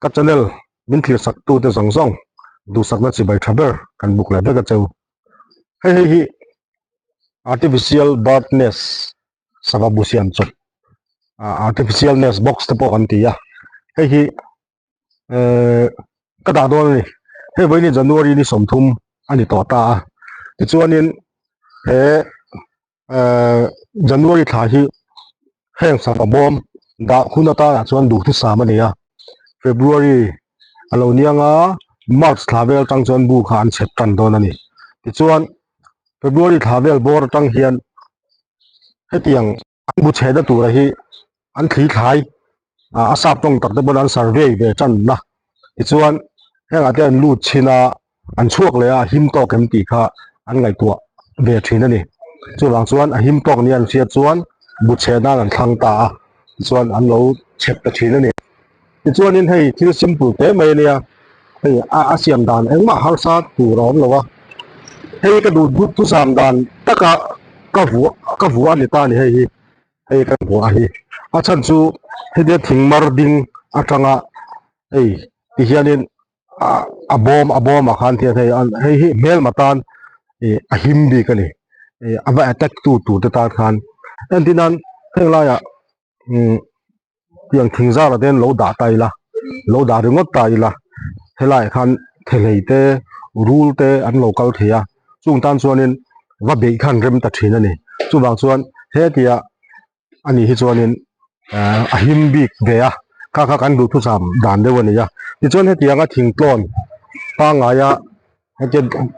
ka channel min thlir sak tu te song du sakna chi bai thaber kan buk la ka cheu hi artificial bird nest sababu siam chot artificial nest box te po kan tia hi ka da do ni he voi ni January ni somthum ani to ta ti chuanin he January tha hi heng sa bom da khunata chuan du thu sa mania February alonianga March thavel tang chuan bu khan chet tan don ani ti chuan February thavel bor tang hian hetiang bu cheda tu ra hi an thli thai asap tong tak te bon an survey ve chan na ti chuan heng ate an lut china an chuak le a him to kem ti kha an ngai tua ve thin ani chuwang chuan a him tok ni an sia chuan bu cheda an thang ta chuan an lo chet ta thin ani ti chuan in hei thil simple te mai nia hei a siam dan engma har sa tu rom lowa hei ka du but tu sam dan taka ka vu ani ta ni hei ka vu a hi a chan chu hei de thing mar ding atanga hei ti hianin a bom a khan thia hei mel matan a him bi ka ni aba attack tu te ta khan antinan hengla ya yang thingza la den lo da tai la lo da ringot tai la helai khan thelei te rule te an local thia chung tan chuanin wa be khan rem ta thina ni chuwang chuan he tia ani hi chuanin a him bik ve a ka kan du thu sam dan de wani ya ti chuan he tia nga thing tlon pa nga ya he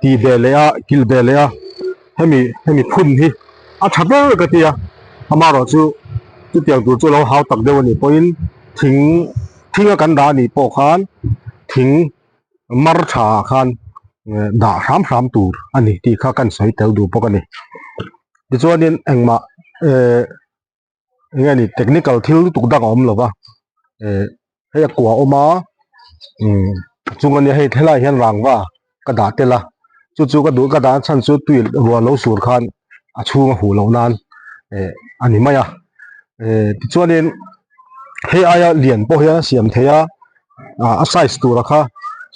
ti be le a kil be le a hemi phun hi a thaber ka tia amaro chu tiang tu chu lo hau tak de wani point thinga kan da ni po khan thing mar tha khan da ram tur ani ti kha kan soi tel du pokani ti chuanin engma ngani technical thil tuk dang om lova he kwa oma chungani he thelai hian rangwa ka da tela chu ka du ka da chan chu tuil ruwa lo sur khan a chunga hu lo nan ani maya ti chuanin he aya lian po hian siam theya a size tu rakha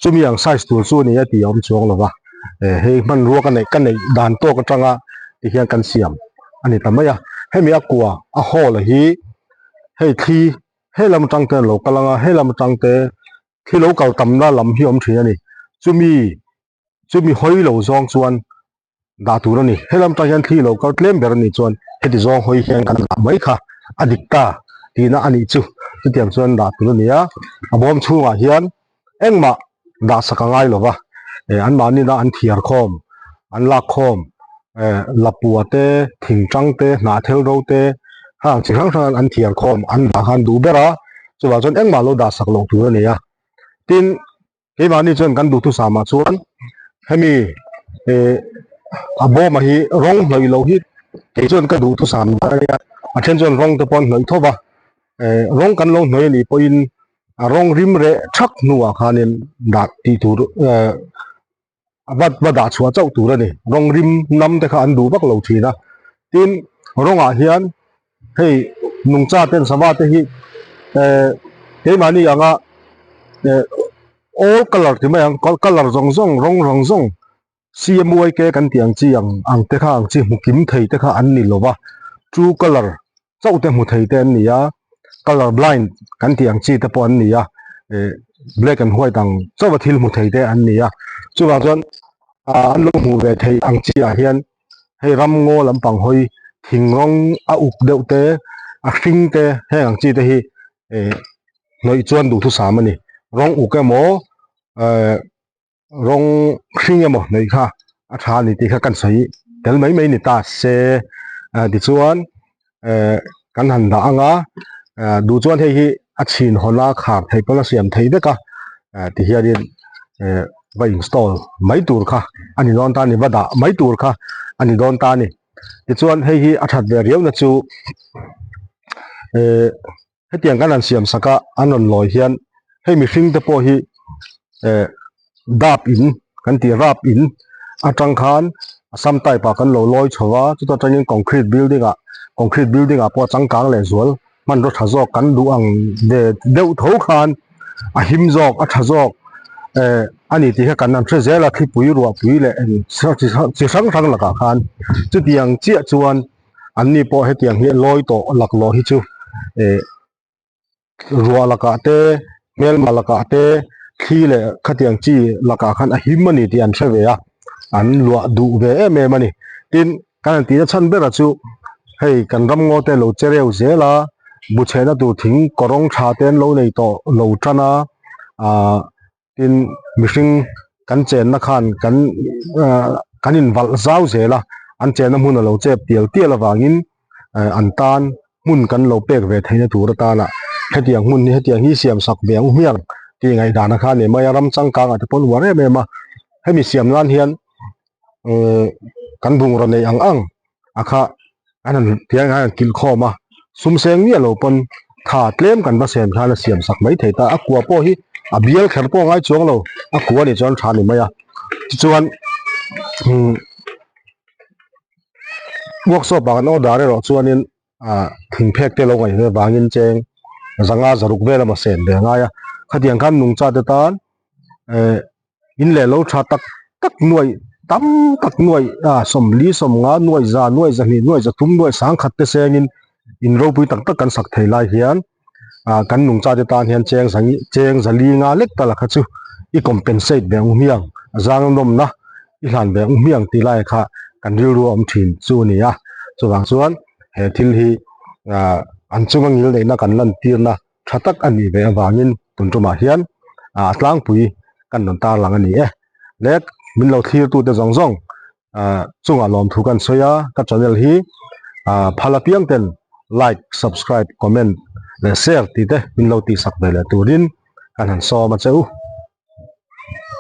chumi ang size tu chu ni ati om chuang lova he man ruwa kan nei dan to ka tanga ti hian kan siam ani tamaya he mi akwa a hol hi he thi he lam tang te lo kalanga he lam tang te thi lo kal tam na lam hi om thia ni chumi hoi lo zong chuan da tu ro ni he lam tang hian thi lo kal tlem ber ni chuan he ti zong hoi hian kan mai kha adikta tina ani chu tiam chuan da tu ni a abom chunga hian engma da sakangai lova an mani da an thiar khom an la khom lapua te thingchang te na thel ro te hang chihrang an thiar khom an da han du bera chuwa chon engma lo da sak lo tu ni a tin he mani chon kan du tu sama chuan hemi aboma hi rong hloi lo hi ke chon ka du tu sam da ya a then chon rong te pon hloi thowa rong kan lo hnoi ni poin rong rim re thak nuwa khanin da ti tur ba da chua chau tur ani rong rim nam te kha an du bak lo thina tin ronga hian hei nungcha ten sawa te hi he mani anga all color ti mai ang color rong zong CMY ke kan tiang chi ang te kha ang chi mukim thei te kha an ni lova true color chau te mu thei te ni ya color blind kan tiang chi te pon ni ya black and white ang chawa thil mu thei te an ni ya chuwa chuan an lo mu ve thei ang chi a hian hei ram ngo lampang hoi thing rong a uk deuh te a hring te he ang chi te hi noi chuan du thu sam ani rong uk emo rong hring emo nei kha a tha ni ti kha kan sai tel mai ni ta se ti chuan kan han da anga du chuan hei hi a chin hona khar thei pala siam thei beka ti hianin va install mai tur kha ani don ta ni bada mai tur kha ani don ta ni ti chuan hei hi a that ve riau na chu hetiang kan an siam saka anon loi hian hei mi hring te po hi dap in kan ti rap in atang khan asam tai pa kan lo loi chowa chu ta training concrete building a po changkang le zual man ro thazo kan du ang de deuh tho khan a him jok a tha jok ani ti kan nan tre zela thi pui ruwa pui le ani chi sang laka khan chu tiang chia chuan an ni po he tiang hi loi to lak lo hi chu ruwa laka te mel malaka te khi le khatiang chi laka khan a him ani ti an threwe a an lua du ve me mani tin kan ti chan bera chu hei kan ram ngo te lo chereu zela bu chena tu thing korong tha ten lo nei to lo trana tin mishing kan chen na khan kan in wal zau zela an chen na mun lo chep tial awangin an tan mun kan lo pek ve theina tur ta na hetiang mun ni hetiang hi siam sak beng hiang ti ngai dana kha ne maya ram changkang at pon ware me ma hemi siam nan hian kan bung ro nei ang akha anan tiang han kil khoma sumseng ni lo pon tha tlem kan ba sen khala siam sak mai theita akwa po hi abial kher po ngai chuang lo akwa ni chon thani maya chuan workshop ba no dare ro chuanin thing phek te lo ngai he bangin cheng zanga zaruk vela ma sen de ngaya khatiang kan nung cha de tan in le lo tha tak nuai tam tak nuai som li som nga nuai za ni nuai za tum nuai sang khat te sengin in ro pui tak kan sak thei lai hian kan nung cha de tan hian cheng zali nga lek tala kha chu I compensate be miang zang nom na I hlan be miang ti lai kha kan ri ru om thin chu ni a chuwang chuan he thil hi an chunga ngil nei na kan lan tir na thatak ani ve awangin tuntuma hian tlang pui kan non tar lang ani lek min lo thlir tu te zong chunga lom thu kan soya ka channel hi phala piang ten like subscribe comment le share ti te min lo ti sak be le turin kan han so ma cheu